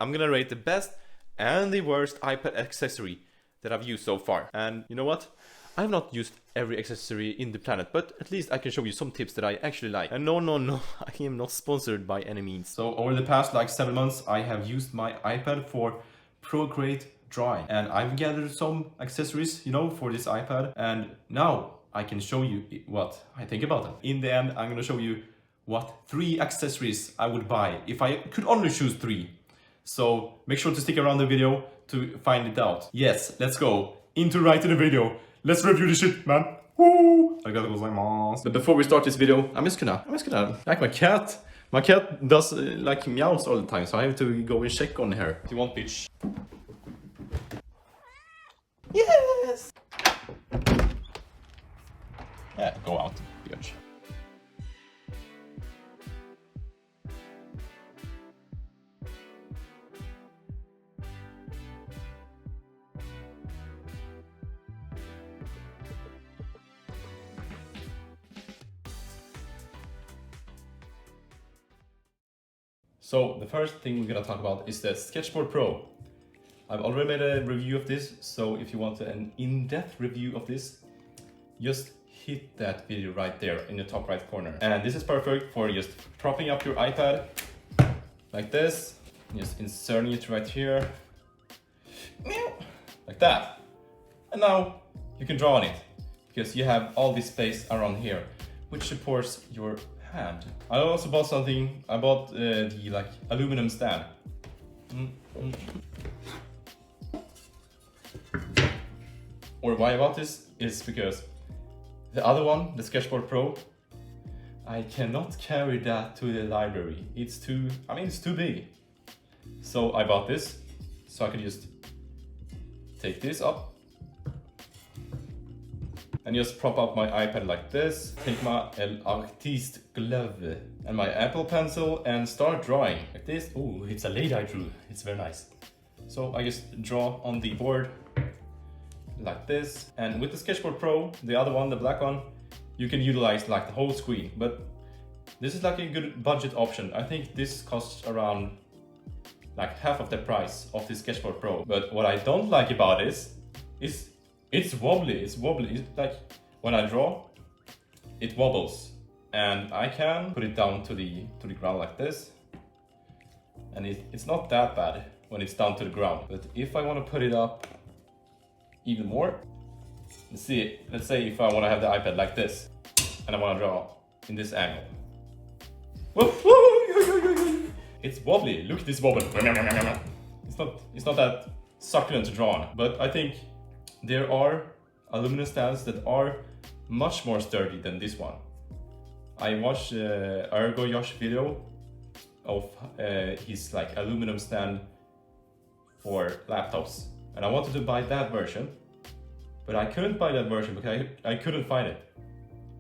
I'm gonna rate the best and the worst iPad accessory that I've used so far. And you know what? I've not used every accessory in the planet, but at least I can show you some tips that I actually like. And no, I am not sponsored by any means. So over the past like 7 months, I have used my iPad for pro-grade drawing. And I've gathered some accessories, you know, for this iPad. And now I can show you what I think about them. In the end, I'm gonna show you what 3 accessories I would buy if I could only choose 3. So make sure to stick around the video to find it out. Yes, let's go right to the video. Let's review the shit, man. Woo! But before we start this video, I'm just gonna like my cat. My cat does like meows all the time, so I have to go and check on her. Do you want bitch? Yes. Yeah, go out, bitch. So the first thing we're gonna talk about is the Sketchboard Pro. I've already made a review of this, so if you want an in-depth review of this, just hit that video right there in the top right corner. And this is perfect for just propping up your iPad like this, just inserting it right here, like that. And now you can draw on it, because you have all this space around here, which supports your hand. I also bought something. I bought the like aluminum stand. Or why I bought this is because the other one, the Sketchboard Pro, I cannot carry that to the library. It's too big. So I bought this, so I can just take this up and just prop up my iPad like this, take my AOIKTYE glove and my Apple Pencil and start drawing like this. Oh, it's a lady I drew. It's very nice. So I just draw on the board like this. And with the Sketchboard Pro, the other one, the black one, you can utilize like the whole screen. But this is like a good budget option. I think this costs around like half of the price of the Sketchboard Pro. But what I don't like about this is it's wobbly. It's like when I draw, it wobbles, and I can put it down to the ground like this, and it's not that bad when it's down to the ground. But if I want to put it up even more, let's say if I want to have the iPad like this, and I want to draw in this angle, it's wobbly. Look at this wobble. It's not that succulent to draw on, but I think there are aluminum stands that are much more sturdy than this one. I watched AOIKTYE video of his like aluminum stand for laptops, and I wanted to buy that version, but I couldn't buy that version because I couldn't find it.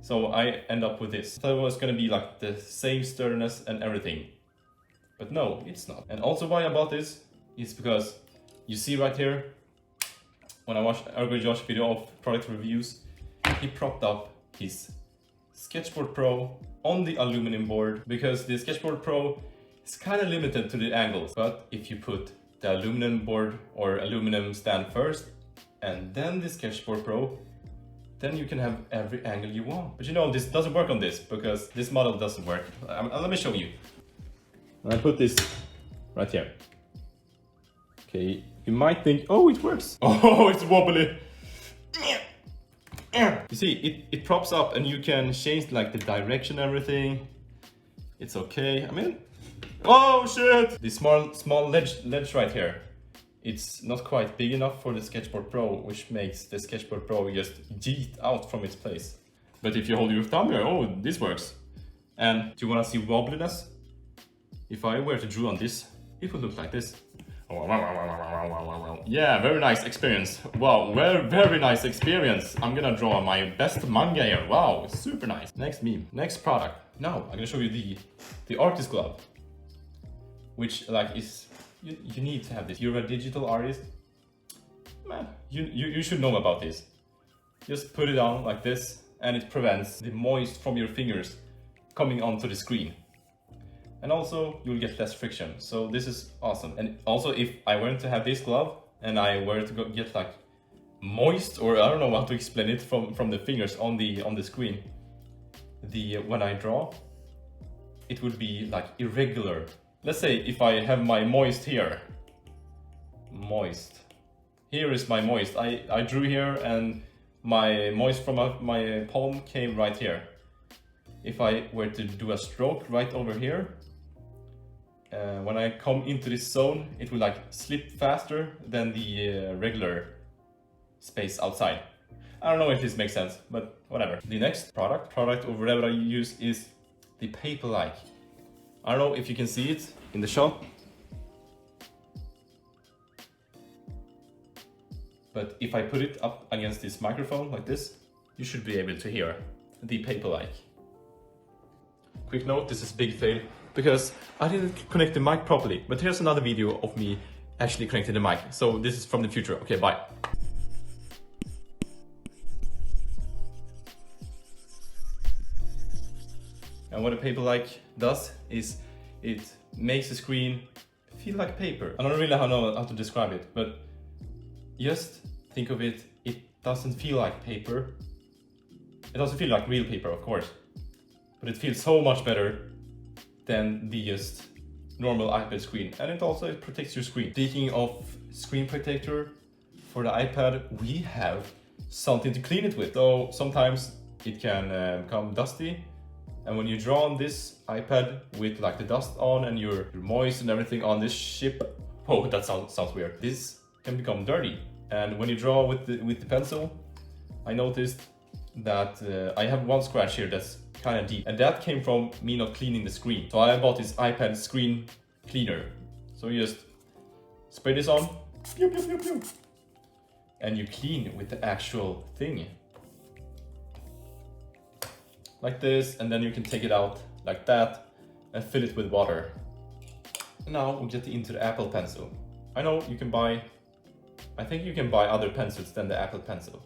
So I end up with this. So it was gonna be like the same sturdiness and everything, but no, it's not. And also why I bought this is because you see right here, when I watched AOIKTYE video of product reviews, he propped up his Sketchboard Pro on the aluminum board, because the Sketchboard Pro is kind of limited to the angles. But if you put the aluminum board or aluminum stand first and then the Sketchboard Pro, then you can have every angle you want. But you know, this doesn't work on this because this model doesn't work. Let me show you. I put this right here. Okay, you might think, oh, it works. Oh, it's wobbly. You see, it props up and you can change like the direction and everything. It's okay. I mean, oh shit! This small ledge right here, it's not quite big enough for the Sketchboard Pro, which makes the Sketchboard Pro just yeet out from its place. But if you hold your thumb here, oh, this works. And do you want to see wobbliness? If I were to draw on this, it would look like this. Yeah, very nice experience. Wow, very nice experience. I'm gonna draw my best manga here. Wow, super nice. Next meme, next product. Now I'm gonna show you the artist glove, which like is you need to have this. You're a digital artist, man. You should know about this. Just put it on like this, and it prevents the moist from your fingers coming onto the screen. and also you'll get less friction. So this is awesome. And also, if I were to have this glove and I were to get like moist, or I don't know how to explain it, from the fingers on the screen, when I draw, it would be like irregular. Let's say if I have my moist here, here is my moist. I drew here and my moist from my palm came right here. If I were to do a stroke right over here, when I come into this zone, it will like slip faster than the regular space outside. I don't know if this makes sense, but whatever. The next product or whatever I use is the Paperlike. I don't know if you can see it in the shop, but if I put it up against this microphone like this, you should be able to hear the Paperlike. Quick note, this is big fail because I didn't connect the mic properly, but here's another video of me actually connecting the mic. So this is from the future. Okay, bye. And what a Paperlike does is it makes the screen feel like paper. I don't really know how to describe it, but just think of it, it doesn't feel like paper. It doesn't feel like real paper, of course, but it feels so much better than the just normal iPad screen. And it protects your screen. Speaking of screen protector for the iPad, we have something to clean it with. So sometimes it can become dusty. And when you draw on this iPad with like the dust on and you're moist and everything on this chip, oh, that sounds weird. This can become dirty. And when you draw with the pencil, I noticed that I have one scratch here that's kind of deep, and that came from me not cleaning the screen. So I bought this iPad screen cleaner. So you just spray this on, pew, pew, pew, pew, and you clean with the actual thing. Like this, and then you can take it out like that and fill it with water. And now we'll get into the Apple Pencil. I know you can buy, I think you can buy other pencils than the Apple Pencil,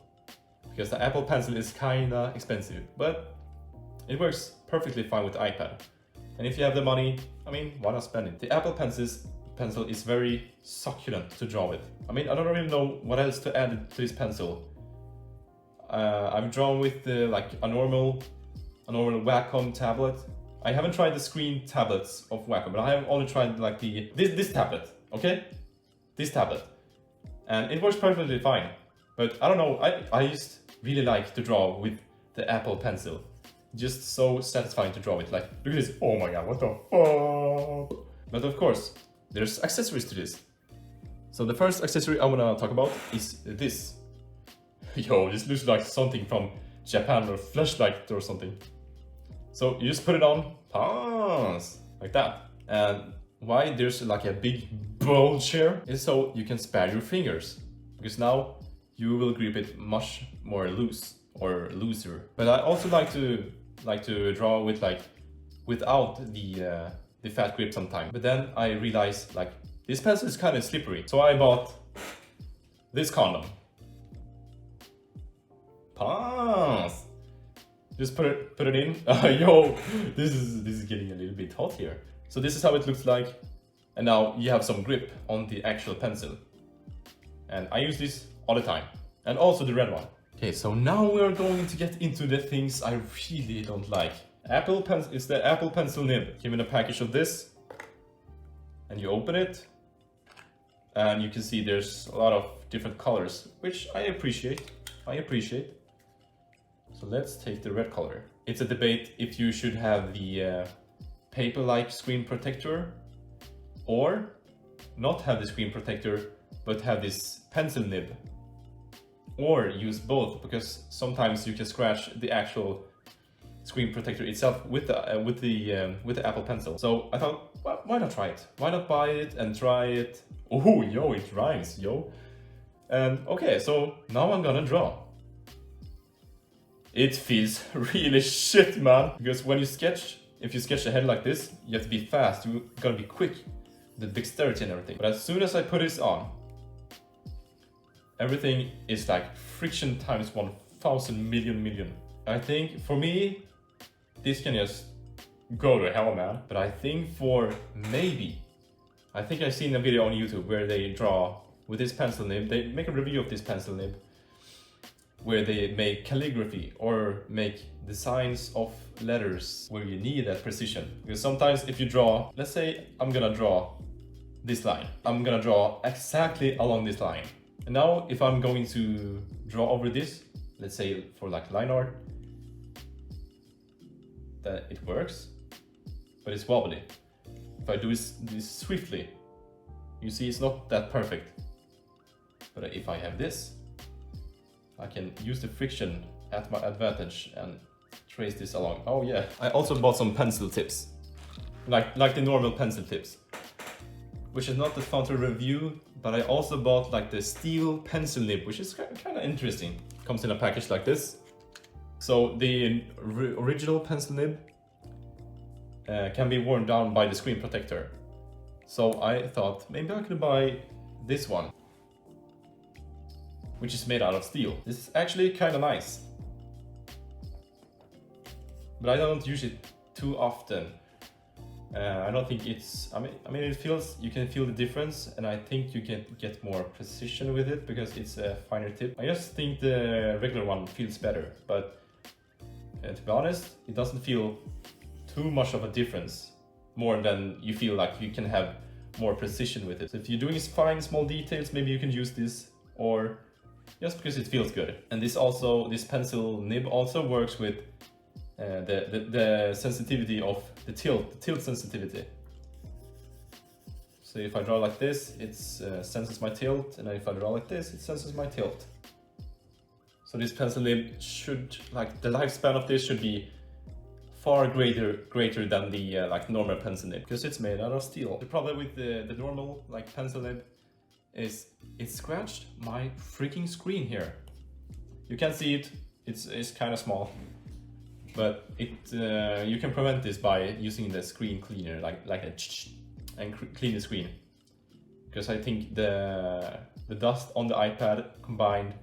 because the Apple Pencil is kinda expensive, but it works perfectly fine with the iPad. And if you have the money, I mean, why not spend it? The Apple Pencil is very succulent to draw with. I mean, I don't really know what else to add to this pencil. I've drawn with like a normal Wacom tablet. I haven't tried the screen tablets of Wacom, but I have only tried like this tablet, okay? This tablet. And it works perfectly fine. But I don't know, I just really like to draw with the Apple Pencil. Just so satisfying to draw with. Like, look at this, oh my god, what the fuck? But of course, there's accessories to this. So the first accessory I wanna talk about is this. Yo, this looks like something from Japan, or flashlight or something. So you just put it on, like that. And why there's like a big bulge here is so you can spare your fingers, because now you will grip it much more loose or looser. But I also like to draw with without the fat grip sometimes. But then I realized like this pencil is kind of slippery, so I bought this condom. Just put it in. Yo, this is getting a little bit hot here. So this is how it looks like, and now you have some grip on the actual pencil. And I use this all the time, and also the red one. Okay, so now we are going to get into the things I really don't like. Apple Pencil is the Apple Pencil nib. Came in a package of this, and you open it, and you can see there's a lot of different colors, which I appreciate. So let's take the red color. It's a debate if you should have the Paperlike screen protector or not have the screen protector but have this pencil nib, or use both, because sometimes you can scratch the actual screen protector itself with the Apple Pencil. So I thought, well, why not try it? Why not buy it and try it? Oh, yo, it rhymes, yo. And okay, so now I'm gonna draw. It feels really shit, man. Because when you sketch, if you sketch a head like this, you have to be fast, you gotta be quick, the dexterity and everything. But as soon as I put this on, everything is like friction times 1,000 million. I think for me, this can just go to hell, man. But I think I think I've seen a video on YouTube where they draw with this pencil nib. They make a review of this pencil nib where they make calligraphy or make designs of letters where you need that precision. Because sometimes if you draw, let's say I'm gonna draw this line. I'm gonna draw exactly along this line. And now if I'm going to draw over this, let's say for like line art, that it works, but it's wobbly. If I do this swiftly, you see it's not that perfect. But if I have this, I can use the friction at my advantage and trace this along. Oh yeah, I also bought some pencil tips, like the normal pencil tips, which is not that fun to review, but I also bought like the steel pencil nib, which is kind of interesting. Comes in a package like this. So the original pencil nib can be worn down by the screen protector. So I thought maybe I could buy this one, which is made out of steel. This is actually kind of nice, but I don't use it too often. I don't think it's, I mean it feels, you can feel the difference, and I think you can get more precision with it because it's a finer tip. I just think the regular one feels better, but to be honest, it doesn't feel too much of a difference, more than you feel like you can have more precision with it. So if you're doing fine small details, maybe you can use this, or just because it feels good. And this pencil nib also works with the sensitivity of the tilt sensitivity. So if I draw like this, it senses my tilt, and if I draw like this, it senses my tilt. So this pencil nib should, like, the lifespan of this should be far greater than the like normal pencil nib, because it's made out of steel. The problem with the normal like pencil nib is it scratched my freaking screen here. You can see it, it's kind of small, but you can prevent this by using the screen cleaner, like a and clean the screen, because I think the dust on the iPad combined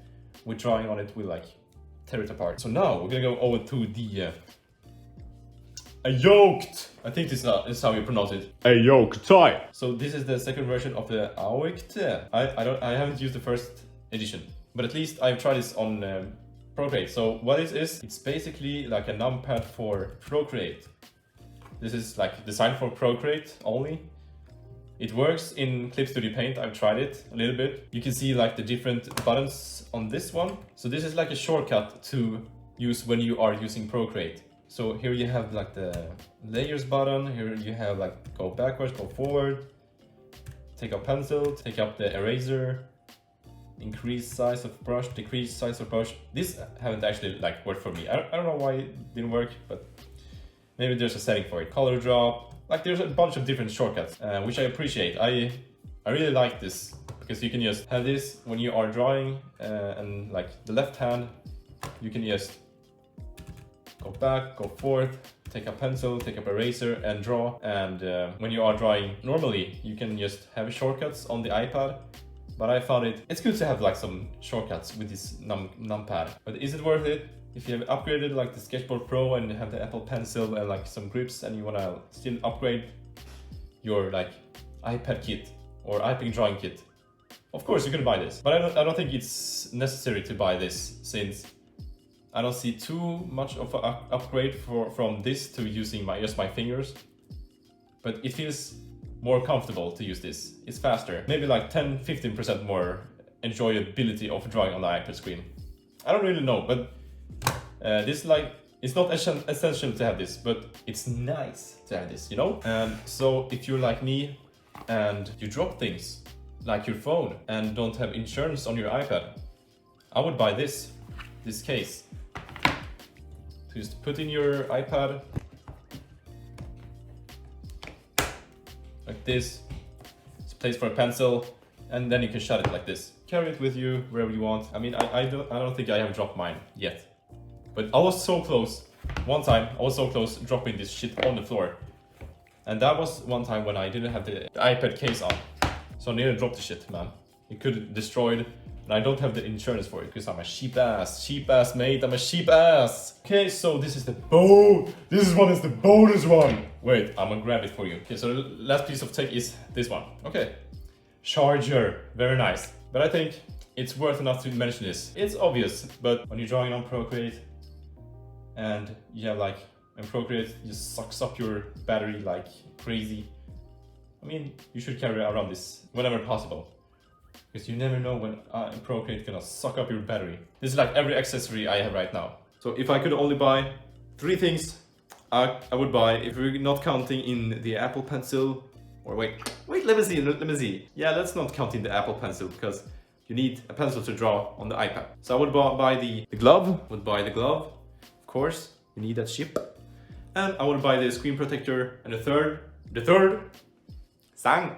with drawing on it will like tear it apart. So now we're gonna go over to the AOIKTYE. I think this is how you pronounce it. AOIKTYE. So this is the second version of the AOIKTYE. I haven't used the first edition, but at least I've tried this on Procreate. So what it is, it's basically like a numpad for Procreate. This is like designed for Procreate only. It works in Clip Studio Paint. I've tried it a little bit. You can see like the different buttons on this one. So this is like a shortcut to use when you are using Procreate. So here you have like the layers button. Here you have like go backwards, go forward, take up pencil, take up the eraser, increase size of brush, decrease size of brush. This haven't actually like worked for me. I don't know why it didn't work, but maybe there's a setting for it. Color drop, like there's a bunch of different shortcuts, which I appreciate. I really like this because you can just have this when you are drawing, and like the left hand, you can just go back, go forth, take a pencil, take up eraser and draw. And when you are drawing normally, you can just have shortcuts on the iPad. But I found it's good to have like some shortcuts with this numpad. But is it worth it? If you have upgraded like the Sketchboard Pro and you have the Apple Pencil and like some grips, and you wanna still upgrade your like iPad kit or iPad drawing kit, of course you can buy this. But I don't think it's necessary to buy this, since I don't see too much of an upgrade from this to using just my fingers. But it feels more comfortable to use this. It's faster, maybe like 10-15% more enjoyability of drawing on the iPad screen. I don't really know, but this like, it's not essential to have this, but it's nice to have this, you know? So if you're like me and you drop things like your phone and don't have insurance on your iPad, I would buy this case. Just put in your iPad like this. It's a place for a pencil, and then you can shut it like this. Carry it with you wherever you want. I mean, I don't think I have dropped mine yet, but I was so close. One time I was so close dropping this shit on the floor, and that was one time when I didn't have the iPad case on, so I nearly dropped the shit, man. It could have destroyed And I don't have the insurance for it because I'm a sheep ass mate, I'm a sheep ass. Okay, so this is the this one is the bonus one. Wait, I'm gonna grab it for you. Okay, so the last piece of tech is this one. Okay, charger, very nice. But I think it's worth enough to mention this. It's obvious, but when you're drawing on Procreate and you have like, and Procreate just sucks up your battery like crazy. I mean, you should carry around this whenever possible. Because you never know when Procreate gonna suck up your battery. This is like every accessory I have right now. So if I could only buy 3 things, I would buy, if we're not counting in the Apple Pencil, or wait, let me see. Yeah, let's not count in the Apple Pencil because you need a pencil to draw on the iPad. So I would buy the glove, of course, you need that chip. And I would buy the screen protector, and the third, sang,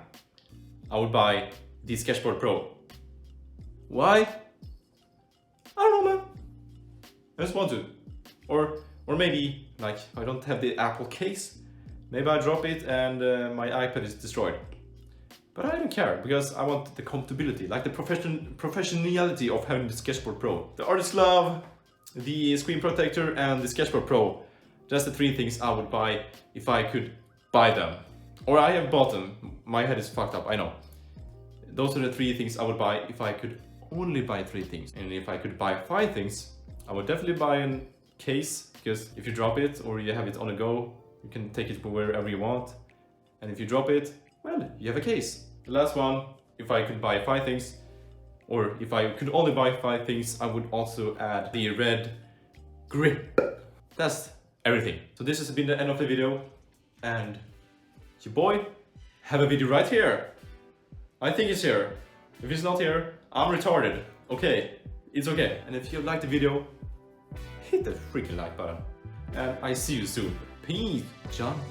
I would buy the Sketchboard Pro. Why? I don't know, man. I just want to. Or maybe, like, I don't have the Apple case. Maybe I drop it and my iPad is destroyed. But I don't care, because I want the compatibility, like the professionality of having the Sketchboard Pro. The artist glove, the screen protector, and the Sketchboard Pro. That's the 3 things I would buy if I could buy them. Or I have bought them. My head is fucked up, I know. Those are the 3 things I would buy if I could only buy 3 things. And if I could buy 5 things, I would definitely buy a case, because if you drop it or you have it on the go, you can take it wherever you want. And if you drop it, well, you have a case. The last one, if I could buy 5 things, or if I could only buy 5 things, I would also add the red grip. That's everything. So this has been the end of the video, and your boy have a video right here. I think it's here. If it's not here, I'm retarded. Okay, it's okay. And if you liked the video, hit the freaking like button. And I see you soon. Peace, John.